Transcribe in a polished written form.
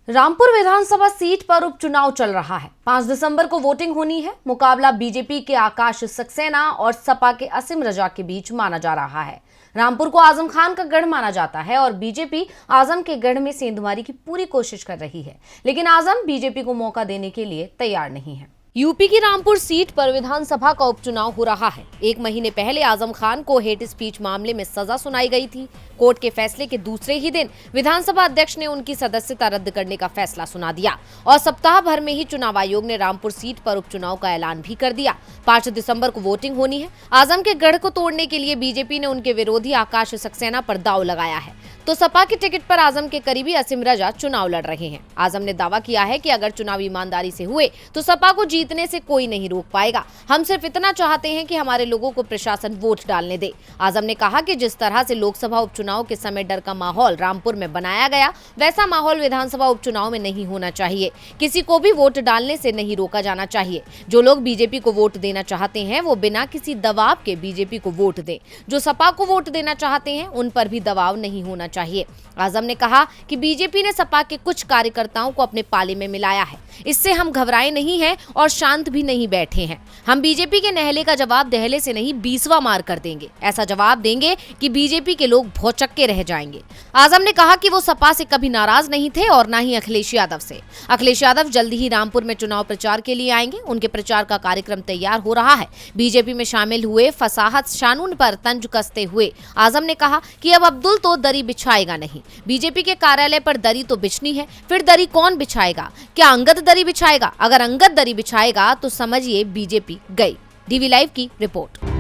रामपुर विधानसभा seat पर उपचुनाव चल रहा है। 5 दिसंबर को वोटिंग होनी है। मुकाबला बीजेपी के आकाश सक्सेना और सपा के असीम रजा के बीच माना जा रहा है। रामपुर को आजम खान का गढ़ माना जाता है और बीजेपी आजम के गढ़ में सेंधमारी की पूरी कोशिश कर रही है, लेकिन आजम बीजेपी को मौका देने के लिए तैयार नहीं है। यूपी की रामपुर सीट पर विधानसभा का उपचुनाव हो रहा है। 1 महीने पहले आजम खान को हेट स्पीच मामले में सजा सुनाई गई थी। कोर्ट के फैसले के दूसरे ही दिन विधानसभा अध्यक्ष ने उनकी सदस्यता रद्द करने का फैसला सुना दिया और सप्ताह भर में ही चुनाव आयोग ने रामपुर सीट पर उपचुनाव का ऐलान भी कर दिया। 5 दिसंबर को वोटिंग होनी है। आजम के गढ़ को तोड़ने के लिए बीजेपी ने उनके विरोधी आकाश सक्सेना पर दांव लगाया है, तो सपा के टिकट पर आजम के करीबी असीम रजा चुनाव लड़ रहे हैं। आजम ने दावा किया है कि अगर चुनाव ईमानदारी से हुए तो सपा को जीतने से कोई नहीं रोक पाएगा। हम सिर्फ इतना चाहते हैं कि हमारे लोगों को प्रशासन वोट डालने दे। आजम ने कहा कि जिस तरह से लोकसभा उपचुनाव के समय डर का माहौल रामपुर में बनाया गया, वैसा माहौल विधानसभा उपचुनाव में नहीं होना चाहिए। किसी को भी वोट डालने से नहीं रोका जाना चाहिए। जो लोग बीजेपी को वोट देना चाहते हैं वो बिना किसी दबाव के बीजेपी को वोट दें। जो सपा को वोट देना चाहते हैं उन पर भी दबाव नहीं होना चाहिए। आजम ने कहा कि बीजेपी ने सपा के कुछ कार्यकर्ताओं को अपने पाले में मिलाया है। इससे हम घबराए नहीं हैं और शांत भी नहीं बैठे हैं। हम बीजेपी के नहले का जवाब दहले से नहीं 20वां मार कर देंगे। ऐसा जवाब देंगे कि बीजेपी के लोग भौचक्के रह जाएंगे। आजम ने कहा कि वो सपा से कभी नाराज नहीं थे और ना ही अखिलेश यादव से। अखिलेश यादव जल्दी ही रामपुर में चुनाव प्रचार के लिए आएंगे। उनके प्रचार का कार्यक्रम तैयार हो रहा है। बीजेपी में शामिल हुए फसाहत शानून पर तंज कसते हुए आजम ने कहा कि अब अब्दुल तो दरी बिछाएगा नहीं। बीजेपी के कार्यालय पर दरी तो बिछनी है, फिर दरी कौन बिछाएगा? क्या अंगद दरी बिछाएगा? अगर अंगद दरी बिछाएगा तो समझिए बीजेपी गई। डीवी लाइव की रिपोर्ट।